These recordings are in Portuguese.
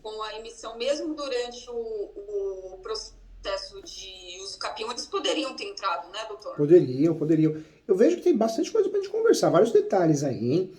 com a emissão, mesmo durante o processo de uso capião, eles poderiam ter entrado, né, doutor? Poderiam. Eu vejo que tem bastante coisa pra gente conversar, vários detalhes aí, hein?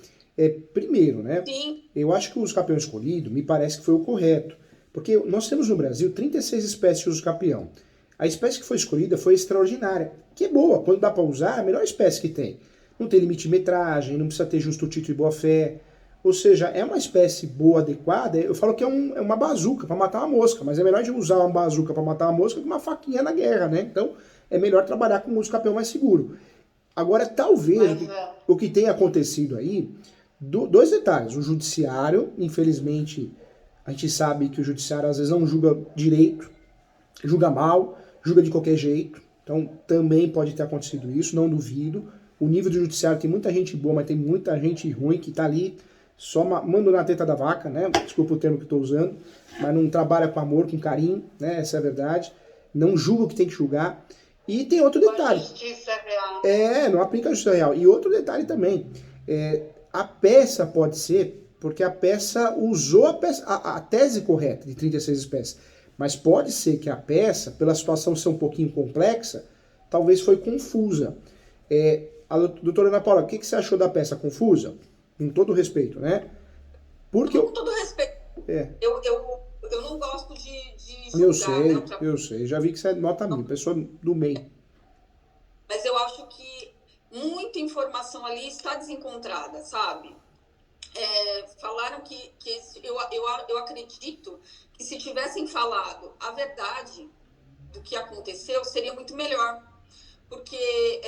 Primeiro, né? Sim. Eu acho que o uso capião escolhido me parece que foi o correto. Porque nós temos no Brasil 36 espécies de uso capião. A espécie que foi escolhida foi extraordinária, que é boa, quando dá para usar, é a melhor espécie que tem. Não tem limite de metragem, não precisa ter justo título e boa fé. Ou seja, é uma espécie boa, adequada. Eu falo que é uma bazuca para matar uma mosca, mas é melhor de usar uma bazuca para matar uma mosca que uma faquinha na guerra, né? Então é melhor trabalhar com o uso capião mais seguro. Agora, talvez o que tenha acontecido aí, dois detalhes. O judiciário, infelizmente, a gente sabe que o judiciário às vezes não julga direito, julga mal, julga de qualquer jeito. Então também pode ter acontecido isso, não duvido. O nível do judiciário tem muita gente boa, mas tem muita gente ruim que tá ali só manda na teta da vaca, né? Desculpa o termo que estou usando, mas não trabalha com amor, com carinho, né? Essa é a verdade. Não julga o que tem que julgar. E tem outro detalhe. Justiça real. Não aplica a justiça real. E outro detalhe também. A peça pode ser, porque a peça usou a tese correta de 36 espécies. Mas pode ser que a peça, pela situação ser um pouquinho complexa, talvez foi confusa. A doutora Ana Paula, o que você achou da peça confusa? Com todo respeito, né? Porque com todo respeito. Eu não gosto de julgar. Eu sei. Já vi que você é nota 1000, pessoa do meio. Mas eu acho que muita informação ali está desencontrada, sabe? Falaram que eu acredito que se tivessem falado a verdade do que aconteceu, seria muito melhor. Porque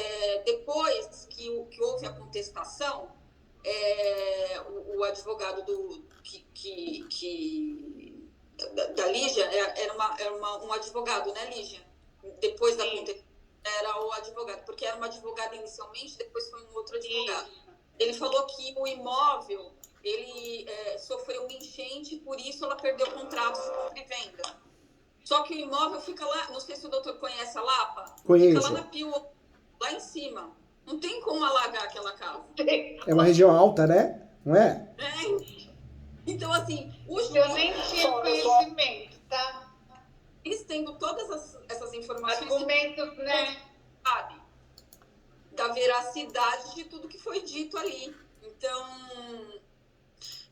depois que houve a contestação, o advogado da Lígia era um advogado, né, Lígia? Depois da contestação, era o advogado, porque era uma advogada inicialmente, depois foi um outro advogado. Ele falou que o imóvel, ele sofreu uma enchente, por isso ela perdeu o contrato de compra e venda. Só que o imóvel fica lá, não sei se o doutor conhece a Lapa, Conheço. Fica lá na Pio, lá em cima. Não tem como alagar aquela casa. É uma região alta, né? Não é? Então, assim, eu nem tinha conhecimento, tá? Eles tendo todas essas informações... Argumentos, né? Sabe? Da veracidade de tudo que foi dito ali. Então,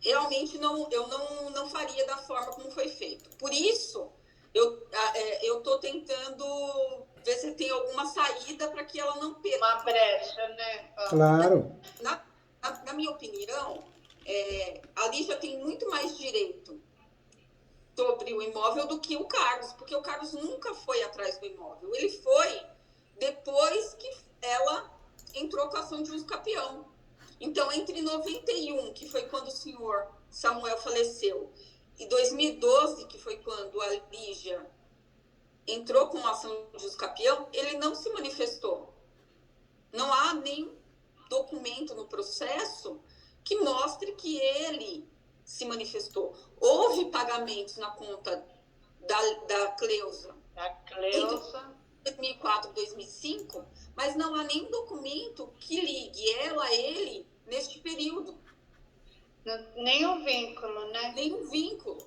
realmente eu não faria da forma como foi feito. Por isso, eu tô tentando ver se tem alguma saída para que ela não perca. Uma brecha, né? Claro. Na minha opinião, a Lígia tem muito mais direito sobre o imóvel do que o Carlos, porque o Carlos nunca foi atrás do imóvel. Ele foi depois que ela entrou com a ação de uso capião. Então, entre 91, que foi quando o senhor Samuel faleceu, e 2012, que foi quando a Lígia entrou com a ação de uso capião, ele não se manifestou. Não há nenhum documento no processo que mostre que ele se manifestou. Houve pagamentos na conta da Cleusa. Entre 2004 e 2005, mas não há nenhum documento que ligue ela a ele neste período. Nenhum vínculo, né? Nenhum vínculo.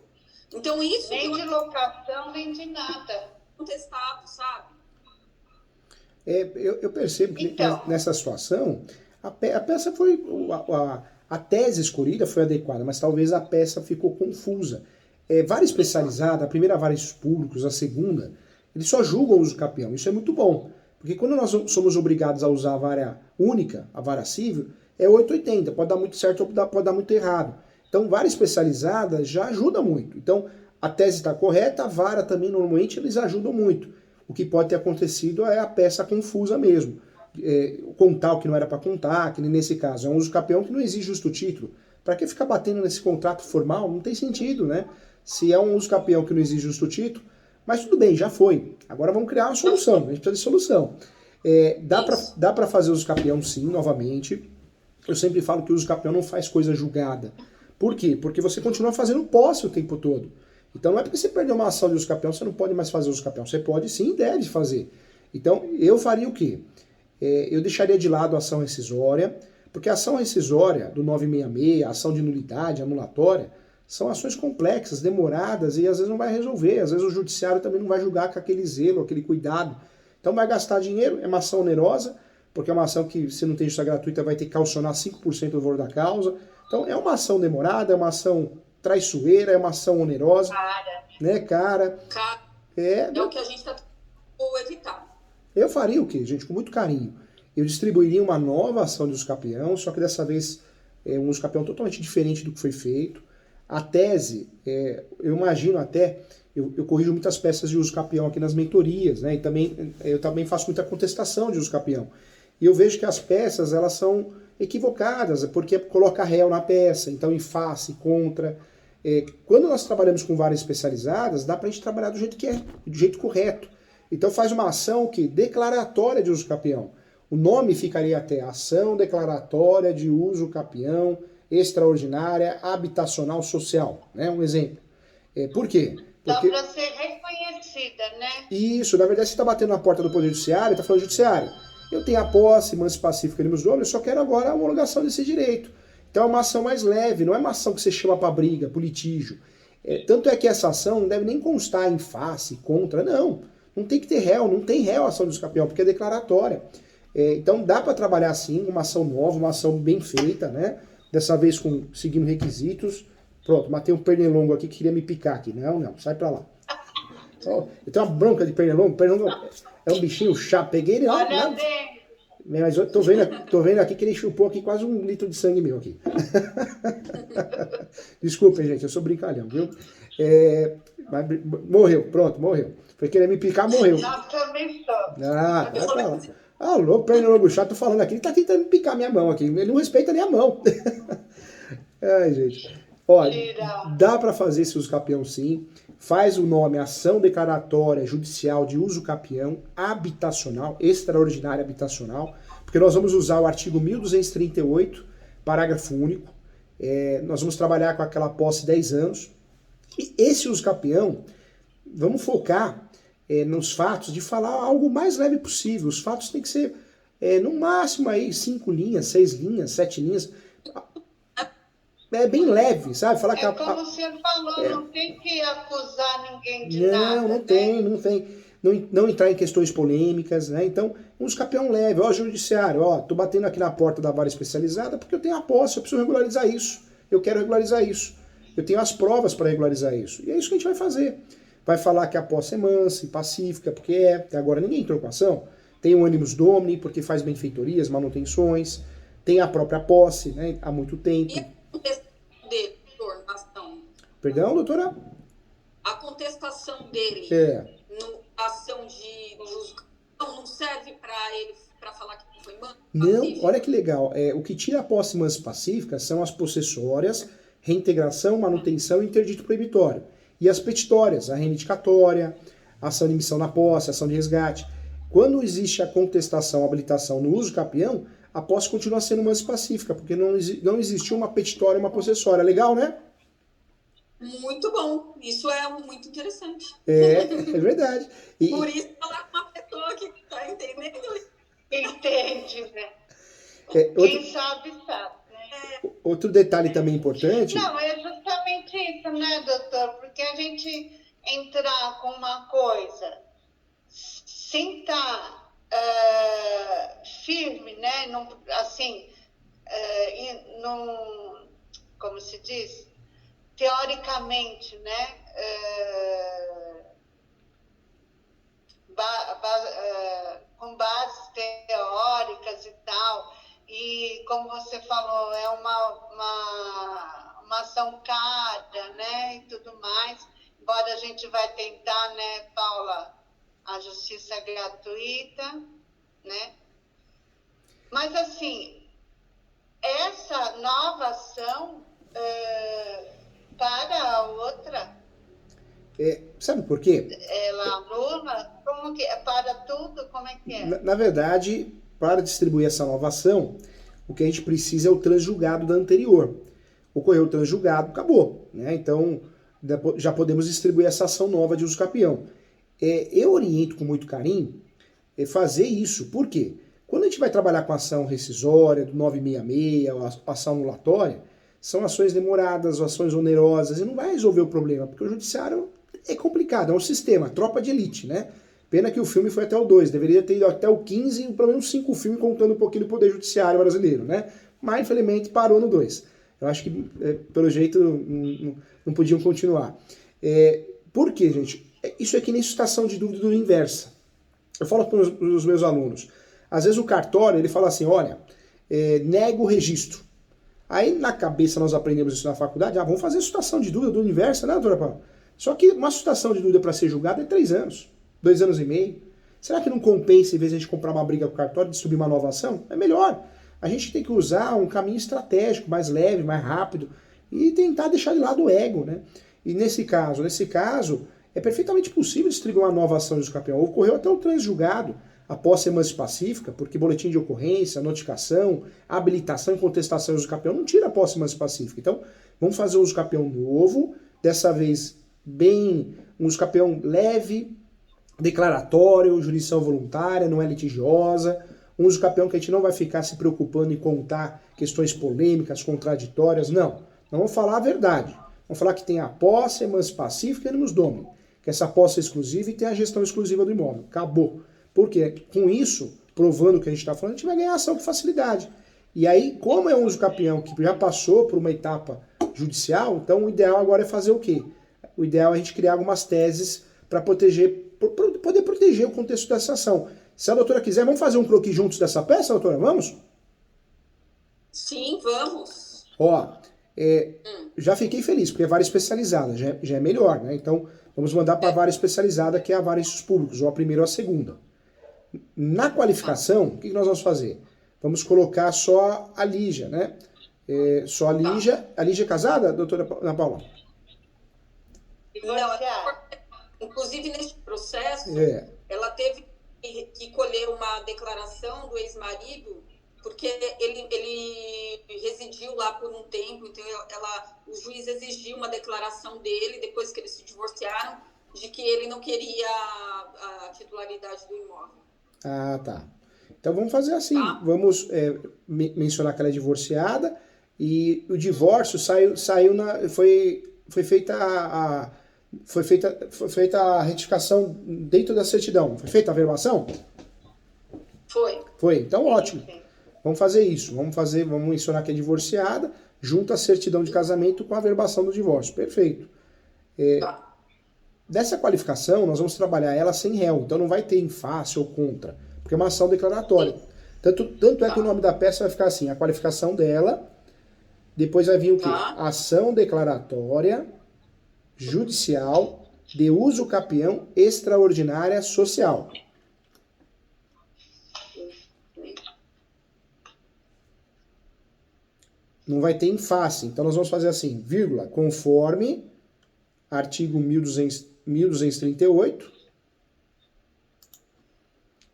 Então, isso... Nem de locação, nem de nada. Contestado, sabe? Eu percebo que nessa situação, a peça foi... A tese escolhida foi adequada, mas talvez a peça ficou confusa. Vara especializada, a primeira vara públicos, a segunda, eles só julgam o uso capião. Isso é muito bom. Porque quando nós somos obrigados a usar a vara única, a vara civil, é 880. Pode dar muito certo ou pode dar muito errado. Então, vara especializada já ajuda muito. Então, a tese está correta, a vara também, normalmente, eles ajudam muito. O que pode ter acontecido é a peça confusa mesmo. Contar o que não era para contar, que nesse caso é um uso capião que não exige justo título. Para que ficar batendo nesse contrato formal? Não tem sentido, né? Se é um uso capião que não exige justo título, mas tudo bem, já foi. Agora vamos criar uma solução, a gente precisa de solução. Dá para fazer uso capião sim, novamente. Eu sempre falo que o uso capião não faz coisa julgada. Por quê? Porque você continua fazendo posse o tempo todo. Então não é porque você perdeu uma ação de uso capião, você não pode mais fazer uso capião. Você pode sim e deve fazer. Então eu faria o quê? Eu deixaria de lado a ação rescisória, porque a ação rescisória do 966, a ação de nulidade, anulatória, São ações complexas, demoradas e às vezes não vai resolver. Às vezes o judiciário também não vai julgar com aquele zelo, aquele cuidado. Então vai gastar dinheiro, é uma ação onerosa, porque é uma ação que, se não tem justiça gratuita, vai ter que calcionar 5% do valor da causa. Então é uma ação demorada, é uma ação traiçoeira, é uma ação onerosa, Cara, né, cara? É o que a gente está tentando evitar. Eu faria o quê, gente? Com muito carinho. Eu distribuiria uma nova ação de usucapião, só que dessa vez é um usucapião totalmente diferente do que foi feito. A tese, eu imagino até, eu corrijo muitas peças de usucapião aqui nas mentorias, né? E também, eu também faço muita contestação de usucapião. E eu vejo que as peças, elas são equivocadas, porque coloca réu na peça, então em face, contra. Quando nós trabalhamos com varas especializadas, dá pra gente trabalhar do jeito que é, do jeito correto. Então faz uma ação que declaratória de uso capião. O nome ficaria até ação declaratória de uso capião extraordinária habitacional social, né? Um exemplo. Por quê? dá Porque para ser reconhecida, né? isso, na verdade, você está batendo na porta do Poder Judiciário, está falando judiciário. Eu tenho a posse, manso pacífica animus domini, eu só quero agora a homologação desse direito. Então é uma ação mais leve, não é uma ação que você chama para briga, para litígio. Tanto é que essa ação não deve nem constar em face, contra, não. Não tem que ter réu, não tem réu a ação do escapião, porque é declaratória. Então dá para trabalhar assim, uma ação nova, uma ação bem feita, né? Dessa vez seguindo requisitos. Pronto, matei um pernilongo aqui que queria me picar aqui. Não, sai pra lá. Eu tenho uma bronca de pernilongo. Pernilongo é um bichinho chato. Peguei ele lá. Olha bem, Mas eu tô vendo aqui que ele chupou aqui quase 1 litro de sangue meu aqui. Desculpem, gente, eu sou brincalhão, viu? Mas morreu, pronto, morreu. Foi querer me picar, morreu. nós também somos. Vai pra lá. Alô, pernilongo chato, tô falando aqui. Ele tá tentando me picar minha mão aqui. Ele não respeita nem a mão. Ai, gente. Olha, dá para fazer esse uso capião sim. Faz o nome ação declaratória judicial de uso capião habitacional, extraordinária habitacional, porque nós vamos usar o artigo 1238, parágrafo único. Nós vamos trabalhar com aquela posse 10 anos. E esse uso capião, vamos focar nos fatos de falar algo mais leve possível. Os fatos têm que ser, no máximo, aí 5 linhas, 6 linhas, 7 linhas. Bem leve, sabe? Falar que Como você falou, não tem que acusar ninguém de não, nada. não tem, não tem. Não entrar em questões polêmicas, né? Então, um escapião leve. Ó, judiciário, tô batendo aqui na porta da vara especializada porque eu tenho a posse, eu preciso regularizar isso. Eu quero regularizar isso. Eu tenho as provas para regularizar isso. E é isso que a gente vai fazer. Vai falar que a posse é mansa e pacífica, porque até agora ninguém entrou com ação. Tem o animus domini, porque faz benfeitorias, manutenções. Tem a própria posse, né? Há muito tempo. E a contestação dele, doutor, na ação? Perdão, doutora? A contestação dele na ação de uso não serve para ele para falar que não foi manso? Não, olha que legal. O que tira a posse mansa e pacífica são as possessórias, reintegração, manutenção e interdito proibitório. E as petitórias, a reivindicatória, a ação de emissão na posse, a ação de resgate. Quando existe a contestação, a habilitação no uso capião, a posse continua sendo mansa e pacífica, porque não existiu uma petitória e uma possessória. Legal, né? Muito bom. Isso é muito interessante. É verdade. Por isso, falar com uma pessoa que está entendendo. Entende, né? Quem sabe, sabe. Né? Outro detalhe também importante... Não, é justamente isso, né, doutor? Porque a gente entrar com uma coisa sem estar firme, né? Não, assim, como se diz? Teoricamente, né? Com bases teóricas e tal, e como você falou, é uma ação cara, né, e tudo mais, embora a gente vai tentar, né, Paula, a justiça gratuita, né, mas assim, essa nova ação para a outra, sabe por quê? ela anula, como que é? Para tudo? Como é que é? Na verdade, para distribuir essa nova ação, o que a gente precisa é o transjulgado da anterior. Ocorreu o transjulgado, acabou. Né? Então, já podemos distribuir essa ação nova de uso capião. Eu oriento com muito carinho fazer isso. Por quê? Quando a gente vai trabalhar com ação rescisória, do 966, ação anulatória, são ações demoradas, ações onerosas, e não vai resolver o problema, porque o judiciário é complicado, é um sistema, tropa de elite, né? Pena que o filme foi até o 2, deveria ter ido até o 15, pelo menos 5 filmes contando um pouquinho do poder judiciário brasileiro, né? Mas, infelizmente, parou no 2. Eu acho que, pelo jeito, não podiam continuar. Por quê, gente? Isso é que nem suscitação de dúvida inversa. Eu falo para os meus alunos, às vezes o cartório, ele fala assim, olha, nega o registro. Aí, na cabeça, nós aprendemos isso na faculdade, vamos fazer suscitação de dúvida do universo, né, doutora Paula? Só que uma suscitação de dúvida para ser julgada é 3 anos, 2 anos e meio. Será que não compensa, em vez de a gente comprar uma briga com o cartório, distribuir uma nova ação? É melhor. A gente tem que usar um caminho estratégico, mais leve, mais rápido, e tentar deixar de lado o ego, né? E nesse caso, é perfeitamente possível distribuir uma nova ação de usucapião. Ocorreu até o transjulgado, após ser mais pacífica, porque boletim de ocorrência, notificação, habilitação e contestação de usucapião não tira a posse mais pacífica. Então, vamos fazer um usucapião novo, dessa vez um usucapião leve, declaratório, jurisdição voluntária, não é litigiosa, um usucapião que a gente não vai ficar se preocupando em contar questões polêmicas, contraditórias, não. Não vamos falar a verdade. Vamos falar que tem a posse, emanci pacífica e animus domini, que essa posse é exclusiva e tem a gestão exclusiva do imóvel. Acabou. Porque com isso, provando o que a gente está falando, a gente vai ganhar ação com facilidade. E aí, como é um usucapião que já passou por uma etapa judicial, então o ideal agora é fazer o quê? O ideal é a gente criar algumas teses para poder proteger o contexto dessa ação. Se a doutora quiser, vamos fazer um croquis juntos dessa peça, doutora? Vamos? Sim, vamos. Ó, já fiquei feliz, porque é vara especializada, já é melhor, né? Então, vamos mandar para a vara especializada, que é a vara em públicos, ou a primeira ou a segunda. Na qualificação, o que nós vamos fazer? Vamos colocar só a Lígia, né? Só a Lígia. A Lígia é casada, doutora Ana Paula? Divorciada. Inclusive, neste processo, ela teve que colher uma declaração do ex-marido, porque ele residiu lá por um tempo, então o juiz exigiu uma declaração dele, depois que eles se divorciaram, de que ele não queria a titularidade do imóvel. Ah, tá. Então vamos fazer assim, vamos mencionar que ela é divorciada, e o divórcio foi feita a retificação dentro da certidão. Foi feita a averbação? Foi, então ótimo. Vamos fazer isso. Vamos mencionar que é divorciada, junto à certidão de casamento com a averbação do divórcio. Perfeito. Dessa qualificação, nós vamos trabalhar ela sem réu. Então não vai ter em face ou contra, porque é uma ação declaratória. Tanto é que o nome da peça vai ficar assim, a qualificação dela, depois vai vir o quê? Ação declaratória, judicial, de uso capião, extraordinária, social. Não vai ter em face. Então nós vamos fazer assim, vírgula, conforme artigo 1238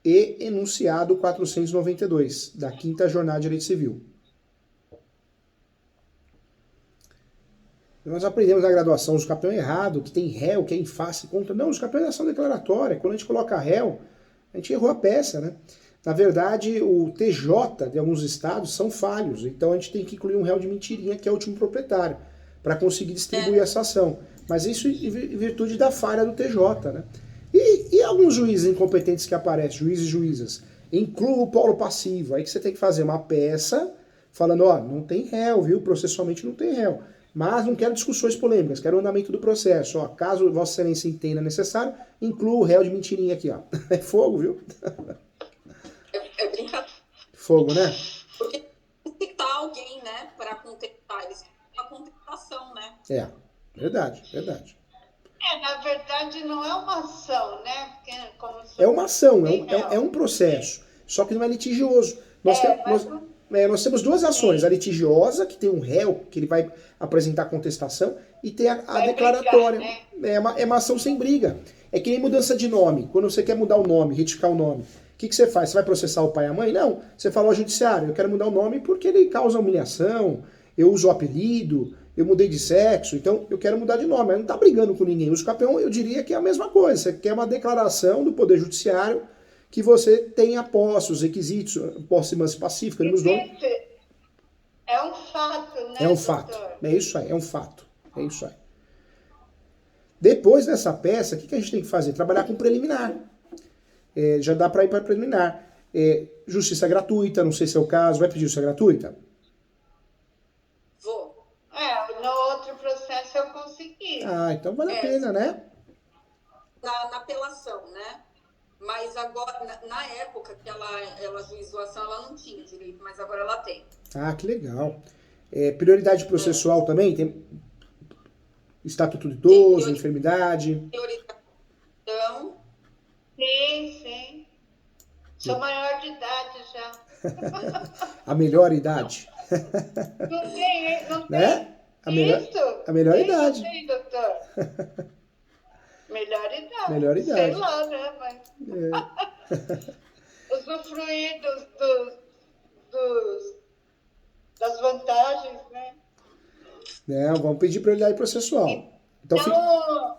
e enunciado 492 da 5ª Jornada de Direito Civil. Nós aprendemos na graduação os capião errado, que tem réu, que é em face, contra. Não, os capiões é ação declaratória. Quando a gente coloca réu, a gente errou a peça, né? Na verdade, o TJ de alguns estados são falhos, então a gente tem que incluir um réu de mentirinha, que é o último proprietário, para conseguir distribuir essa ação. Mas isso em virtude da falha do TJ, né? E alguns juízes incompetentes que aparecem, juízes e juízas, inclua o polo passivo, aí que você tem que fazer uma peça falando, ó, não tem réu, viu? Processualmente não tem réu. Mas não quero discussões polêmicas, quero o andamento do processo. Ó, caso Vossa Excelência entenda necessário, inclua o réu de mentirinha aqui, ó. É fogo, viu? É brincadeira. Fogo, né? Porque citar alguém, né, para contestar. Eles têm uma contestação, né? Verdade. Na verdade, não é uma ação, né? Porque, é uma ação, é um processo. Só que não é litigioso. Nós temos duas ações. A litigiosa, que tem um réu, que ele vai apresentar contestação, e tem a declaratória. Brigar, né? É uma ação sem briga. É que nem mudança de nome. Quando você quer mudar o nome, retificar o nome, o que você faz? Você vai processar o pai e a mãe? Não. Você fala ao judiciário, eu quero mudar o nome porque ele causa humilhação, eu uso o apelido, eu mudei de sexo, então eu quero mudar de nome. Mas não está brigando com ninguém. O usucapião, eu diria que é a mesma coisa. Você quer uma declaração do Poder Judiciário que você tenha posse, os requisitos, posse pacífica, nos nomes. É um fato, né, É um fato. doutor? É isso aí, é um fato. É isso aí. Depois dessa peça, o que a gente tem que fazer? Trabalhar com preliminar. Já dá para ir para preliminar. Justiça gratuita, não sei se é o caso. Vai pedir justiça gratuita? Vou. No outro processo eu consegui. Ah, então vale a pena, né? Na apelação, né? Mas agora, na época que ela ajuizou a ação, ela não tinha direito, mas agora ela tem. Ah, que legal. Prioridade processual também? Tem estatuto de idoso, enfermidade? Priorização. Sim. Sou maior de idade já. A melhor idade. Não tem Né? A melhor idade. Não tem, doutor. Melhor idade. Melhor idade. Sei lá, né? Mas usufruir das vantagens, né? Não, vamos pedir prioridade processual. Então, Então,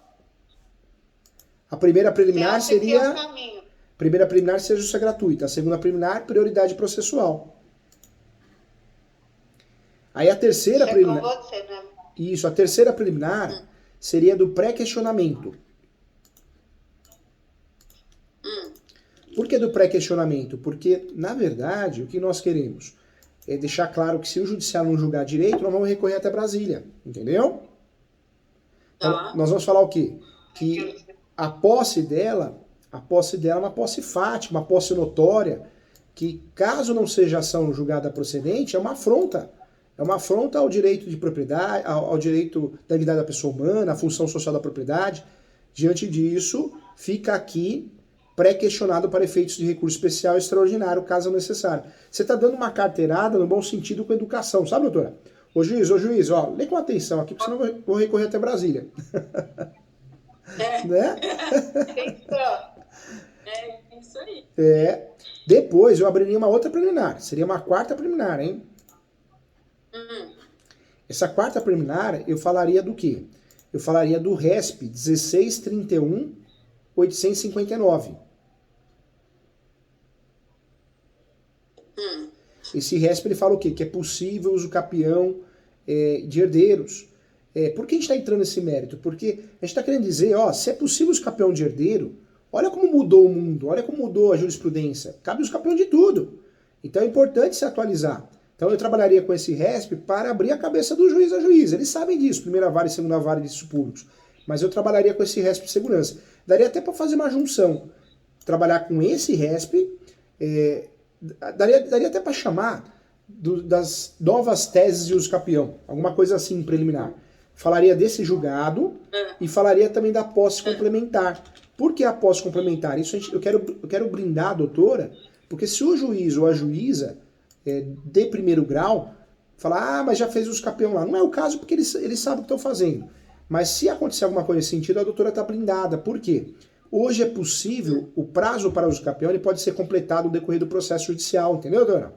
a primeira você preliminar acha que é o seria... caminho? Primeira preliminar seja justiça gratuita. A segunda preliminar, prioridade processual. Aí a terceira Isso preliminar... é com você, né? Isso, a terceira preliminar seria do pré-questionamento. Por que do pré-questionamento? Porque, na verdade, o que nós queremos é deixar claro que se o judiciário não julgar direito, nós vamos recorrer até Brasília. Entendeu? Então, nós vamos falar o quê? Que a posse dela é uma posse fática, uma posse notória, que caso não seja ação julgada procedente, é uma afronta. É uma afronta ao direito de propriedade, ao direito da dignidade da pessoa humana, à função social da propriedade. Diante disso, fica aqui pré-questionado para efeitos de recurso especial e extraordinário, caso necessário. Você está dando uma carteirada no bom sentido com educação, sabe, doutora? Ô juiz, ó, lê com atenção aqui, porque senão eu vou recorrer até Brasília. Né? É isso aí. Depois eu abriria uma outra preliminar, seria uma quarta preliminar, hein? Essa quarta preliminar, eu falaria do quê? Eu falaria do RESP 1631-859. Esse RESP ele fala o quê? Que é possível uso capião de herdeiros. Por que a gente está entrando nesse mérito? Porque a gente está querendo dizer, se é possível uso capião de herdeiro, olha como mudou o mundo, olha como mudou a jurisprudência. Cabe uso capião de tudo. Então é importante se atualizar. Então eu trabalharia com esse RESP para abrir a cabeça do juiz a juiz. Eles sabem disso, primeira vara e segunda vara de direitos públicos. Mas eu trabalharia com esse RESP de segurança. Daria até para fazer uma junção. Trabalhar com esse RESP, daria até para chamar das novas teses de uso capião. Alguma coisa assim preliminar. Falaria desse julgado e falaria também da posse complementar. Por que a posse complementar? Isso eu quero brindar a doutora, porque se o juiz ou a juíza de primeiro grau falar, mas já fez uso capião lá. Não é o caso porque eles sabem o que estão fazendo. Mas se acontecer alguma coisa nesse sentido, a doutora está blindada. Por quê? Hoje é possível, o prazo para uso capião ele pode ser completado no decorrer do processo judicial, entendeu, doutora?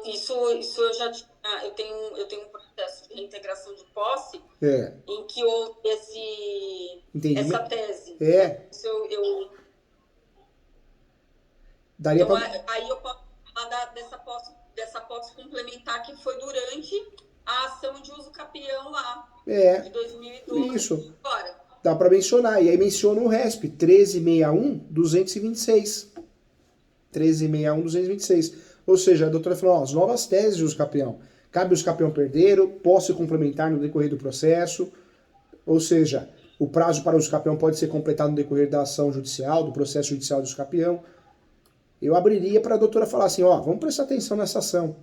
Isso eu já tinha. Eu tenho um processo de reintegração de posse em que houve essa tese. Isso daria então, pra... aí eu posso falar dessa posse complementar que foi durante a ação de uso capião lá, de 2012. Isso. Agora. Dá para mencionar. E aí menciona o RESP 1361-226. 1361-226. Ou seja, a doutora falou, as novas teses de uso capião. Cabe uso capião perdeiro, posse complementar no decorrer do processo. Ou seja, o prazo para uso capião pode ser completado no decorrer da ação judicial, do processo judicial de uso capião. Eu abriria para a doutora falar assim, vamos prestar atenção nessa ação.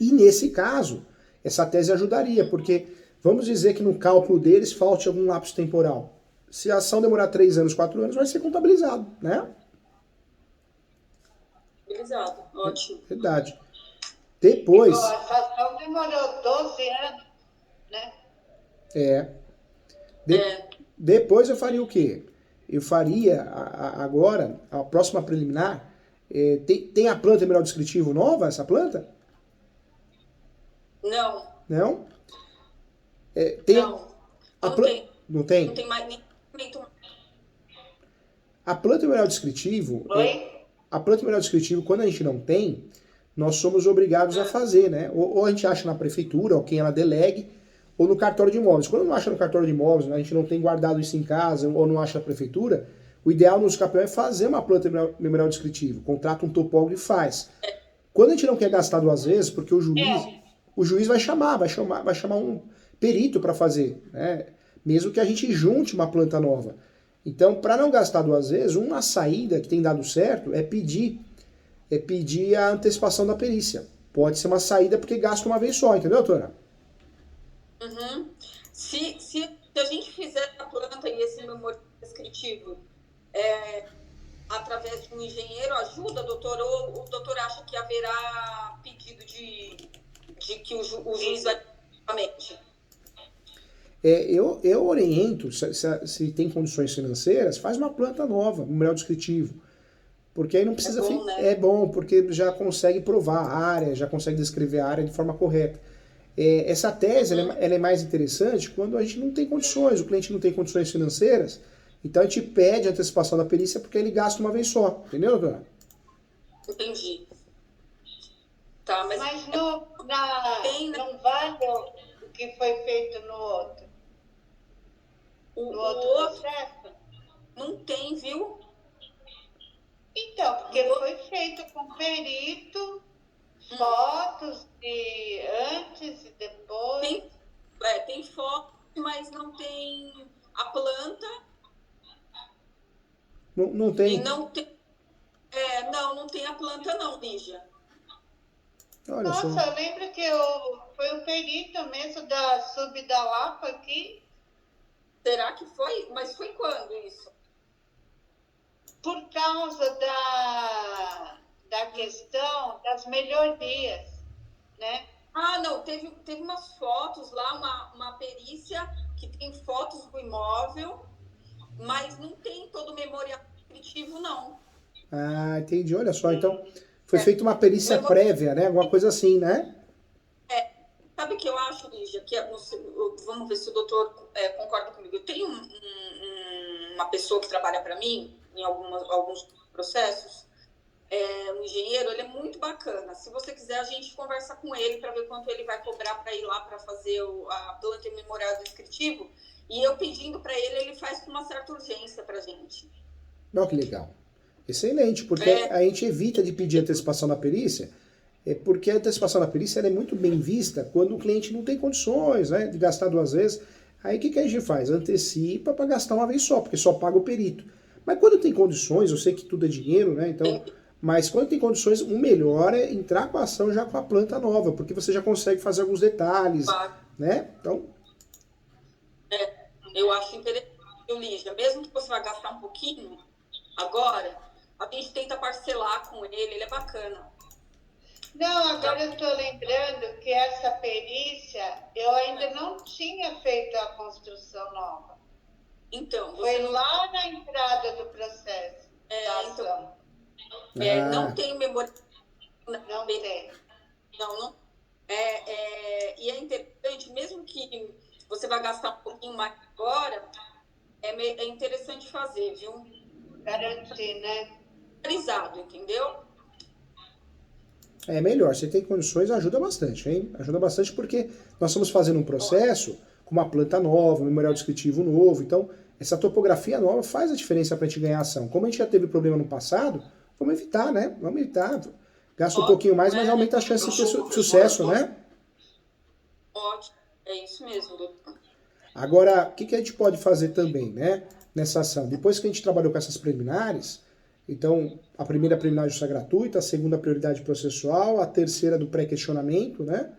E nesse caso, essa tese ajudaria, porque vamos dizer que no cálculo deles falte algum lapso temporal. Se a ação demorar 3 anos, 4 anos, vai ser contabilizado, né? Contabilizado, ótimo. Verdade. Depois... A ação demorou 12 anos, né? Depois eu faria o quê? Eu faria agora, a próxima preliminar, tem a planta mineral descritivo nova, essa planta? Não. Não? Não. Não tem? Não tem mais nem. A planta mineral descritivo... a planta memorial descritiva, quando a gente não tem, nós somos obrigados a fazer, né? Ou a gente acha na prefeitura, ou quem ela delegue, ou no cartório de imóveis. Quando não acha no cartório de imóveis, né, a gente não tem guardado isso em casa, ou não acha na prefeitura, o ideal no Usucapião é fazer uma planta memorial descritiva. Contrata um topógrafo e faz. Quando a gente não quer gastar duas vezes, porque o juiz vai chamar um perito para fazer, né? Mesmo que a gente junte uma planta nova. Então, para não gastar duas vezes, uma saída que tem dado certo é pedir a antecipação da perícia. Pode ser uma saída porque gasta uma vez só, entendeu, doutora? Uhum. Se a gente fizer a planta e esse memorial descritivo através de um engenheiro, ajuda, doutor? Ou o doutor acha que haverá pedido de que o juiz vai diretamente? Eu oriento, se tem condições financeiras, faz uma planta nova, memorial descritivo. Porque aí não precisa... É bom, né? É bom, porque já consegue provar a área, já consegue descrever a área de forma correta. Essa tese ela é mais interessante quando a gente não tem condições, o cliente não tem condições financeiras, então a gente pede a antecipação da perícia porque ele gasta uma vez só. Entendeu, doutora? Entendi. Tá, Mas não vale o que foi feito no outro? No outro processo? Não tem, viu? Então, porque foi feito com perito, fotos de antes e depois. Tem foto, mas não tem a planta. Não tem. E não tem. Não tem a planta, não, Lígia. Olha só. Nossa, eu lembro que foi um perito mesmo da Sub da Lapa aqui. Será que foi? Mas foi quando isso? Por causa da questão das melhorias, né? Ah, não, teve umas fotos lá, uma perícia que tem fotos do imóvel, mas não tem todo o memorial descritivo, não. Ah, entendi. Olha só, então foi feita uma perícia prévia, né? Alguma coisa assim, né? Sabe o que eu acho, Lígia? Que vamos ver se o doutor concorda comigo. Eu tenho uma pessoa que trabalha para mim em alguns processos, um engenheiro, ele é muito bacana. Se você quiser, a gente conversa com ele para ver quanto ele vai cobrar para ir lá para fazer a planta e memorial descritivo. E eu pedindo para ele, ele faz com uma certa urgência para a gente. Olha que legal. Excelente, porque a gente evita de pedir antecipação da perícia, porque a antecipação da perícia ela é muito bem vista quando o cliente não tem condições, né, de gastar duas vezes. Aí o que a gente faz? Antecipa para gastar uma vez só, porque só paga o perito. Mas quando tem condições, eu sei que tudo é dinheiro, né? Então, mas quando tem condições, o melhor é entrar com a ação já com a planta nova, porque você já consegue fazer alguns detalhes, né? Então... eu acho interessante, Lígia, mesmo que você vai gastar um pouquinho, agora, a gente tenta parcelar com ele é bacana. Não, agora eu estou lembrando que essa perícia, eu ainda não tinha feito a construção nova. Então, foi lá na entrada do processo da ação. Não tem memória. Não tem. Não. E é interessante, mesmo que você vai gastar um pouquinho mais agora, é interessante fazer, viu? Garantir, né? Entendeu? É melhor, se tem condições, ajuda bastante, hein? Ajuda bastante porque nós estamos fazendo um processo com uma planta nova, um memorial descritivo novo, então essa topografia nova faz a diferença para a gente ganhar ação. Como a gente já teve problema no passado, vamos evitar, né? Vamos evitar. Gasta um pouquinho mais, mas aumenta a chance de ter sucesso, né? Ótimo, é isso mesmo, doutor. Agora, o que a gente pode fazer também, né? Nessa ação? Depois que a gente trabalhou com essas preliminares, então, a primeira preliminar de justiça gratuita, a segunda prioridade processual, a terceira do pré-questionamento, né?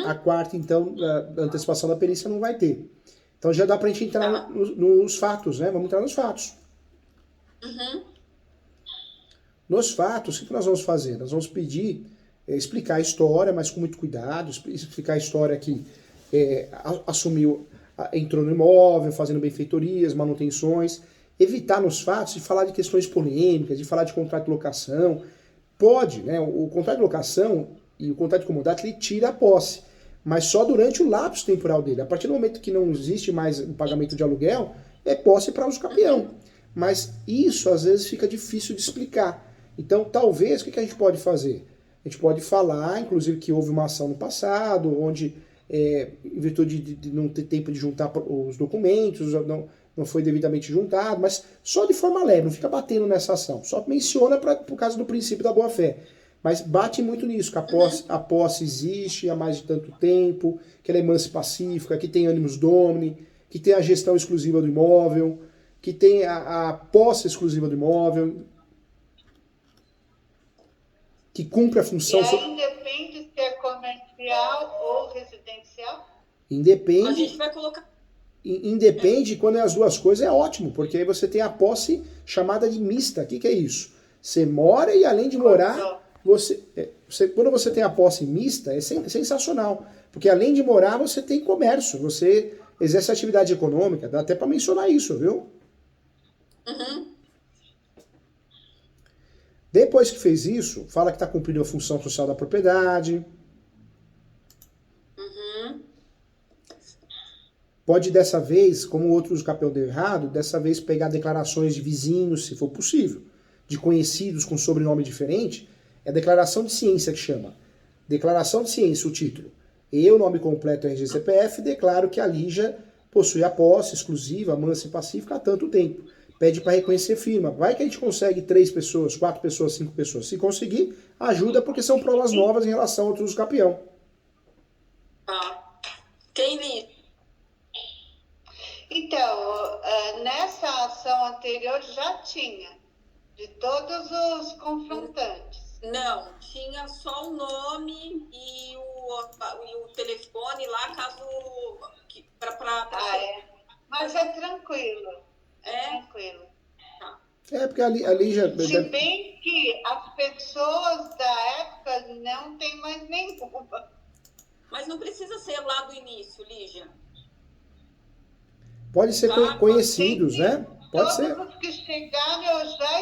A quarta, então, da antecipação da perícia não vai ter. Então já dá pra gente entrar nos fatos, né? Vamos entrar nos fatos. Nos fatos, o que nós vamos fazer? Nós vamos pedir, explicar a história, mas com muito cuidado, explicar a história que assumiu, entrou no imóvel, fazendo benfeitorias, manutenções, evitar nos fatos de falar de questões polêmicas, de falar de contrato de locação. Pode, né? O contrato de locação e o contrato de comodato, ele tira a posse, mas só durante o lapso temporal dele. A partir do momento que não existe mais o pagamento de aluguel, é posse para uso capião. Mas isso, às vezes, fica difícil de explicar. Então, talvez, o que a gente pode fazer? A gente pode falar, inclusive, que houve uma ação no passado, onde, em virtude de não ter tempo de juntar os documentos, não foi devidamente juntado, mas só de forma leve, não fica batendo nessa ação. Só menciona por causa do princípio da boa-fé. Mas bate muito nisso, que a posse existe há mais de tanto tempo, que ela é mansa e pacífica, que tem ânimos domini, que tem a gestão exclusiva do imóvel, que tem a posse exclusiva do imóvel, que cumpre a função... E aí independe se é comercial ou residencial? Independe... A gente vai colocar... Independe, quando é as duas coisas é ótimo, porque aí você tem a posse chamada de mista. O que é isso? Você mora e além de morar, quando você tem a posse mista, é sensacional. Porque além de morar, você tem comércio, você exerce atividade econômica, dá até para mencionar isso, viu? Uhum. Depois que fez isso, fala que está cumprindo a função social da propriedade. Uhum. Pode dessa vez, como outros capel deu errado, dessa vez pegar declarações de vizinhos, se for possível, de conhecidos com sobrenome diferente. É declaração de ciência que chama. Declaração de ciência, o título. Eu, nome completo RG CPF, declaro que a Lígia possui a posse exclusiva, mansa e pacífica há tanto tempo. Pede para reconhecer firma. Vai que a gente consegue 3 pessoas, 4 pessoas, 5 pessoas. Se conseguir, ajuda porque são provas novas em relação a outros campeão. Tá. Quem li? Então, nessa ação anterior já tinha, de todos os confrontantes. Não, tinha só o nome e o telefone lá, caso... Mas é tranquilo. É? Tranquilo. Tá. Porque a Lígia... Se bem que as pessoas da época não tem mais nenhuma. Mas não precisa ser lá do início, Lígia. Pode ser conhecidos, né? Pode ser. Todos os que chegaram eu já